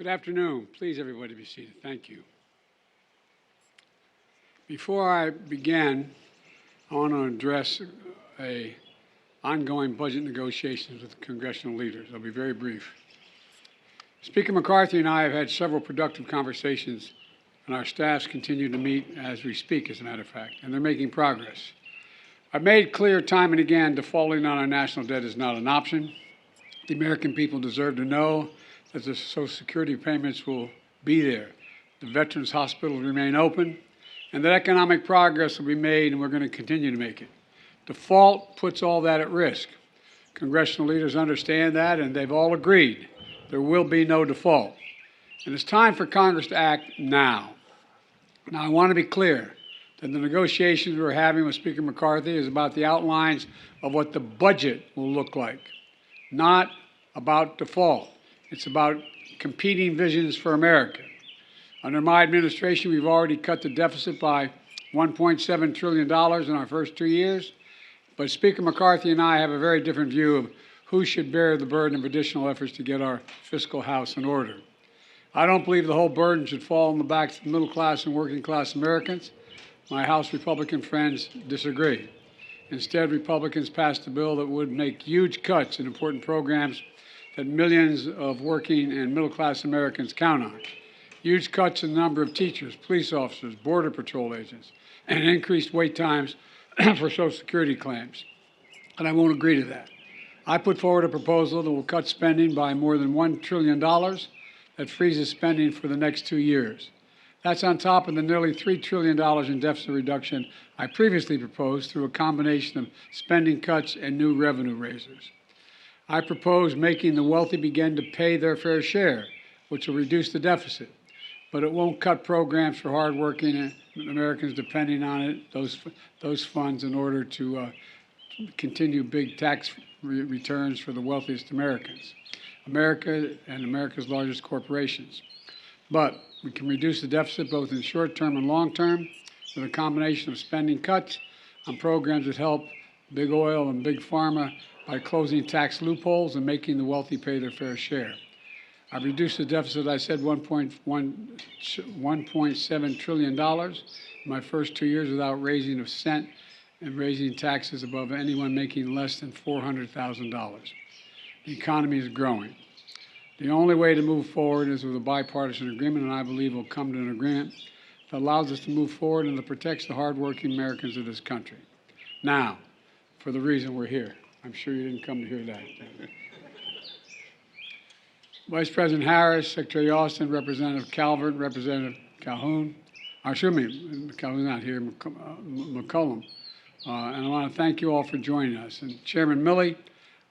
Good afternoon. Please, everybody, be seated. Thank you. Before I begin, I want to address ongoing budget negotiations with congressional leaders. I'll be very brief. Speaker McCarthy and I have had several productive conversations, and our staffs continue to meet as we speak, as a matter of fact, and they're making progress. I've made clear time and again defaulting on our national debt is not an option. The American people deserve to know that the Social Security payments will be there, the Veterans Hospitals remain open, and that economic progress will be made, and we're going to continue to make it. Default puts all that at risk. Congressional leaders understand that, and they've all agreed there will be no default. And it's time for Congress to act now. Now, I want to be clear that the negotiations we're having with Speaker McCarthy is about the outlines of what the budget will look like, not about default. It's about competing visions for America. Under my administration, we've already cut the deficit by $1.7 trillion in our first 2 years, but Speaker McCarthy and I have a very different view of who should bear the burden of additional efforts to get our fiscal house in order. I don't believe the whole burden should fall on the backs of middle class and working class Americans. My House Republican friends disagree. Instead, Republicans passed a bill that would make huge cuts in important programs that millions of working and middle-class Americans count on. Huge cuts in the number of teachers, police officers, Border Patrol agents, and increased wait times for Social Security claims. And I won't agree to that. I put forward a proposal that will cut spending by more than $1 trillion that freezes spending for the next 2 years. That's on top of the nearly $3 trillion in deficit reduction I previously proposed through a combination of spending cuts and new revenue raisers. I propose making the wealthy begin to pay their fair share, which will reduce the deficit, but it won't cut programs for hardworking Americans depending on it, those funds, in order to continue big tax returns for the wealthiest Americans, America and America's largest corporations. But we can reduce the deficit both in short term and long term with a combination of spending cuts on programs that help big oil and big pharma by closing tax loopholes and making the wealthy pay their fair share. I've reduced the deficit, I said, $1.7 trillion in my first 2 years without raising a cent and raising taxes above anyone making less than $400,000. The economy is growing. The only way to move forward is with a bipartisan agreement, and I believe we'll come to an agreement that allows us to move forward and that protects the hardworking Americans of this country. Now, for the reason we're here. I'm sure you didn't come to hear that. Vice President Harris, Secretary Austin, Representative Calvert, Representative Calhoun, Calhoun's not here, McCollum. And I want to thank you all for joining us. And Chairman Milley,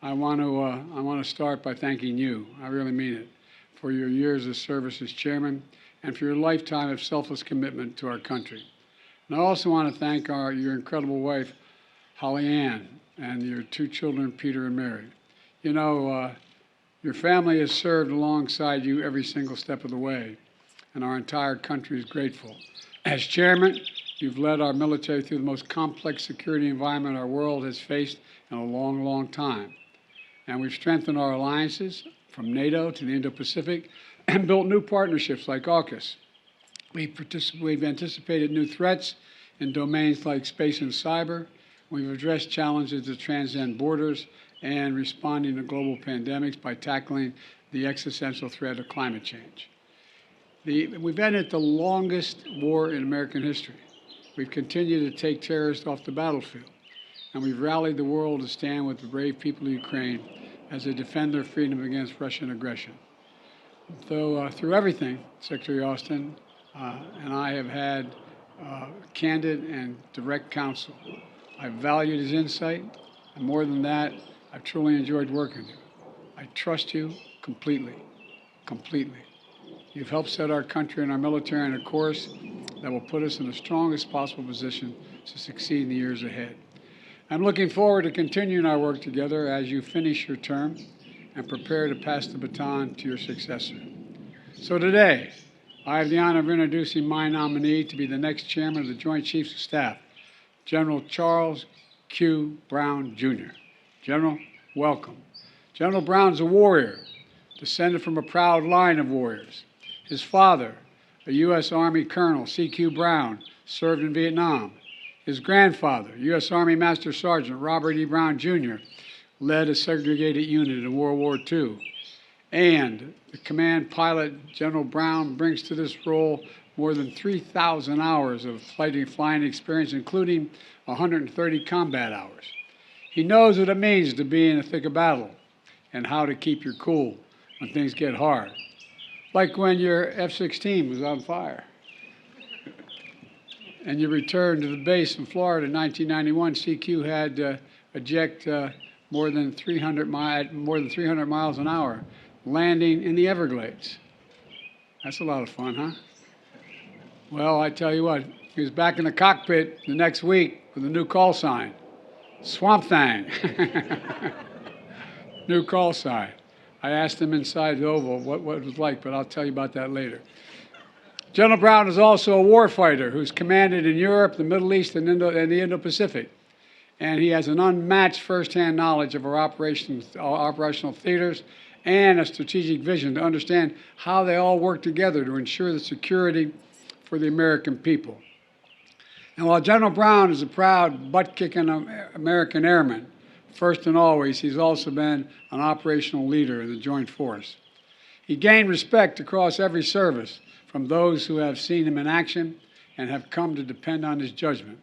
I want to start by thanking you. I really mean it, for your years of service as chairman and for your lifetime of selfless commitment to our country. And I also want to thank your incredible wife, Holly Ann, and your 2 children, Peter and Mary. You know, your family has served alongside you every single step of the way, and our entire country is grateful. As chairman, you've led our military through the most complex security environment our world has faced in a long, long time. And we've strengthened our alliances from NATO to the Indo-Pacific and built new partnerships like AUKUS. We've anticipated new threats in domains like space and cyber. We've addressed challenges that transcend borders and responding to global pandemics by tackling the existential threat of climate change. We've ended the longest war in American history. We've continued to take terrorists off the battlefield, and we've rallied the world to stand with the brave people of Ukraine as they defend their freedom against Russian aggression. So through everything, Secretary Austin and I have had candid and direct counsel. I've valued his insight, and more than that, I've truly enjoyed working with you. I trust you completely, completely. You've helped set our country and our military on a course that will put us in the strongest possible position to succeed in the years ahead. I'm looking forward to continuing our work together as you finish your term and prepare to pass the baton to your successor. So today, I have the honor of introducing my nominee to be the next chairman of the Joint Chiefs of Staff, General Charles Q. Brown, Jr. General, welcome. General Brown's a warrior, descended from a proud line of warriors. His father, a U.S. Army Colonel, C.Q. Brown, served in Vietnam. His grandfather, U.S. Army Master Sergeant Robert E. Brown, Jr., led a segregated unit in World War II. And the command pilot, General Brown, brings to this role more than 3,000 hours of flying experience, including 130 combat hours. He knows what it means to be in the thick of battle and how to keep your cool when things get hard. Like when your F-16 was on fire and you returned to the base in Florida in 1991. CQ had to eject more than 300 miles an hour, landing in the Everglades. That's a lot of fun, huh? Well, I tell you what, he was back in the cockpit the next week with a new call sign, Swamp Thing. New call sign. I asked him inside the Oval what it was like, but I'll tell you about that later. General Brown is also a warfighter who's commanded in Europe, the Middle East, and the Indo-Pacific. And he has an unmatched firsthand knowledge of our operational theaters and a strategic vision to understand how they all work together to ensure the security for the American people. And while General Brown is a proud, butt-kicking American airman, first and always, he's also been an operational leader in the Joint Force. He gained respect across every service from those who have seen him in action and have come to depend on his judgment.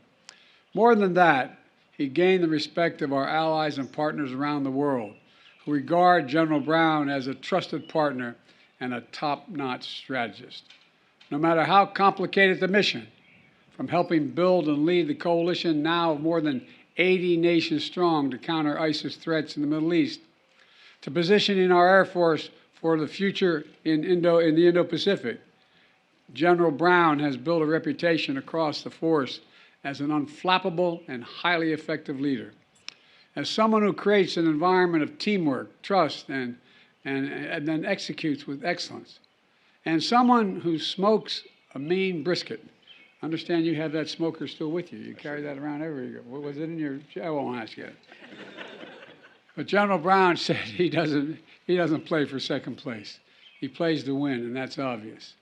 More than that, he gained the respect of our allies and partners around the world, who regard General Brown as a trusted partner and a top-notch strategist. No matter how complicated the mission, from helping build and lead the coalition now of more than 80 nations strong to counter ISIS threats in the Middle East, to positioning our Air Force for the future in the Indo-Pacific, General Brown has built a reputation across the force as an unflappable and highly effective leader. As someone who creates an environment of teamwork, trust, and then executes with excellence. And someone who smokes a mean brisket. Understand you have that smoker still with you. You carry that around everywhere you go. What was it in your? I won't ask you. But General Brown said he doesn't play for second place. He plays to win, and that's obvious.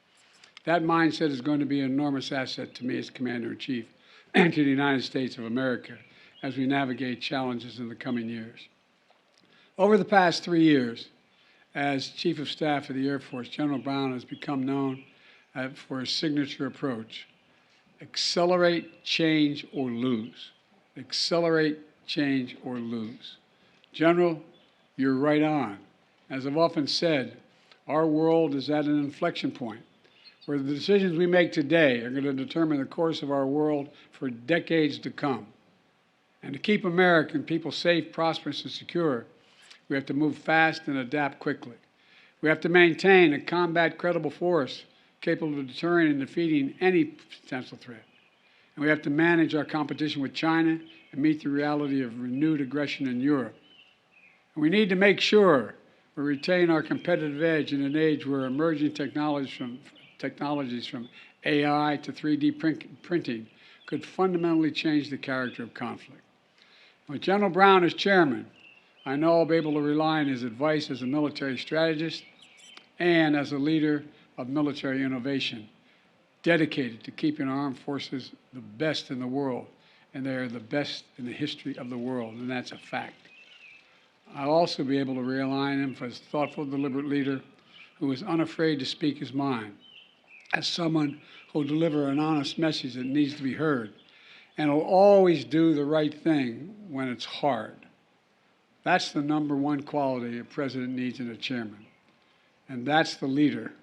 That mindset is going to be an enormous asset to me as Commander-in-Chief and to the United States of America as we navigate challenges in the coming years. Over the past 3 years, as Chief of Staff of the Air Force, General Brown has become known for his signature approach: accelerate, change, or lose. Accelerate, change, or lose. General, you're right on. As I've often said, our world is at an inflection point where the decisions we make today are going to determine the course of our world for decades to come. And to keep American people safe, prosperous, and secure, we have to move fast and adapt quickly. We have to maintain a combat credible force capable of deterring and defeating any potential threat. And we have to manage our competition with China and meet the reality of renewed aggression in Europe. And we need to make sure we retain our competitive edge in an age where emerging technologies from AI to 3D printing could fundamentally change the character of conflict. With General Brown as chairman, I know I'll be able to rely on his advice as a military strategist and as a leader of military innovation, dedicated to keeping our armed forces the best in the world, and they are the best in the history of the world, and that's a fact. I'll also be able to rely on him as a thoughtful, deliberate leader who is unafraid to speak his mind, as someone who will deliver an honest message that needs to be heard, and will always do the right thing when it's hard. That's the number one quality a president needs in a chairman. And that's the leader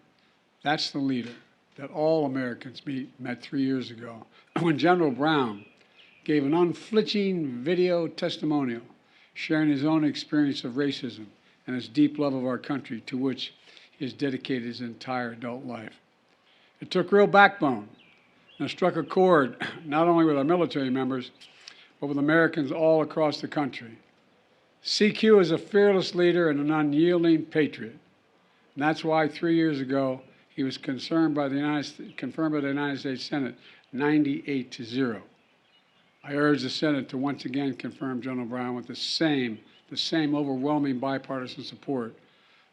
that all Americans met 3 years ago when General Brown gave an unflinching video testimonial sharing his own experience of racism and his deep love of our country, to which he has dedicated his entire adult life. It took real backbone and struck a chord not only with our military members, but with Americans all across the country. CQ is a fearless leader and an unyielding patriot. And that's why 3 years ago, he was confirmed by the United States Senate 98-0. I urge the Senate to once again confirm General Brown with the same overwhelming bipartisan support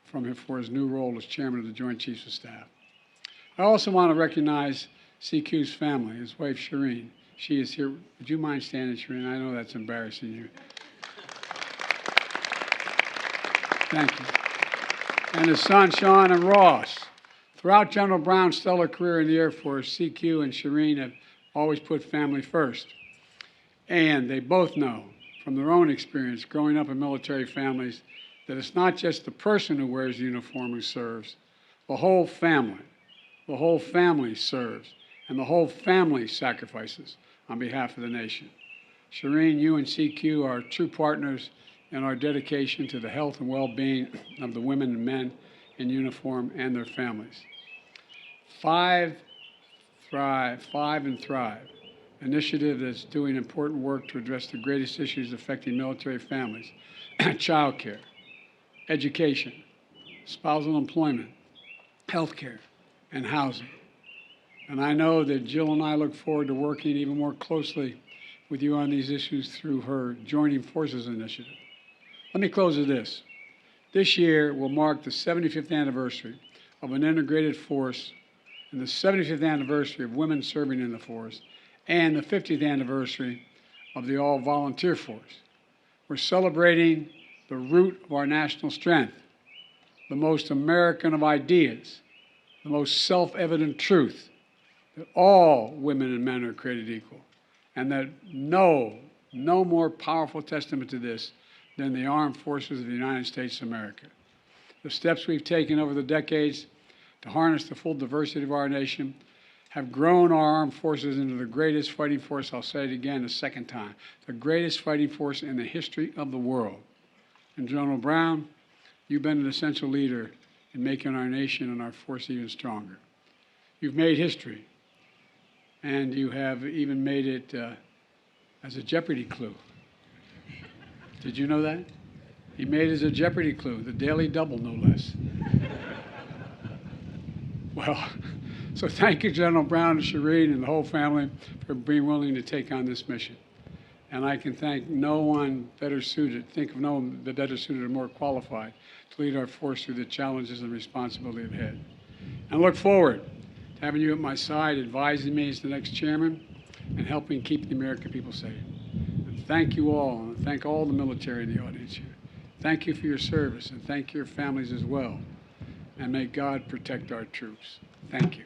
for his new role as chairman of the Joint Chiefs of Staff. I also want to recognize CQ's family, his wife, Shireen. She is here. Would you mind standing, Shireen? I know that's embarrassing you. Thank you. And his son, Sean and Ross. Throughout General Brown's stellar career in the Air Force, CQ and Shireen have always put family first. And they both know from their own experience growing up in military families that it's not just the person who wears the uniform who serves, the whole family serves, and the whole family sacrifices on behalf of the nation. Shireen, you and CQ are true partners in our dedication to the health and well-being of the women and men in uniform and their families. Five and Thrive, initiative that's doing important work to address the greatest issues affecting military families: child care, education, spousal employment, health care, and housing. And I know that Jill and I look forward to working even more closely with you on these issues through her Joining Forces initiative. Let me close with this. This year will mark the 75th anniversary of an integrated force and the 75th anniversary of women serving in the force and the 50th anniversary of the all-volunteer force. We're celebrating the root of our national strength, the most American of ideas, the most self-evident truth, that all women and men are created equal, and that no more powerful testament to this than the armed forces of the United States of America. The steps we've taken over the decades to harness the full diversity of our nation have grown our armed forces into the greatest fighting force, I'll say it again a second time, the greatest fighting force in the history of the world. And General Brown, you've been an essential leader in making our nation and our force even stronger. You've made history, and you have even made it as a Jeopardy clue. Did you know that? He made it as a Jeopardy clue, the Daily Double, no less. Well, so thank you, General Brown and Shireen and the whole family for being willing to take on this mission. And I can think of no one better suited or more qualified to lead our force through the challenges and responsibility ahead. And I look forward to having you at my side, advising me as the next chairman and helping keep the American people safe. And thank you all, and thank all the military in the audience here. Thank you for your service, and thank your families as well. And may God protect our troops. Thank you.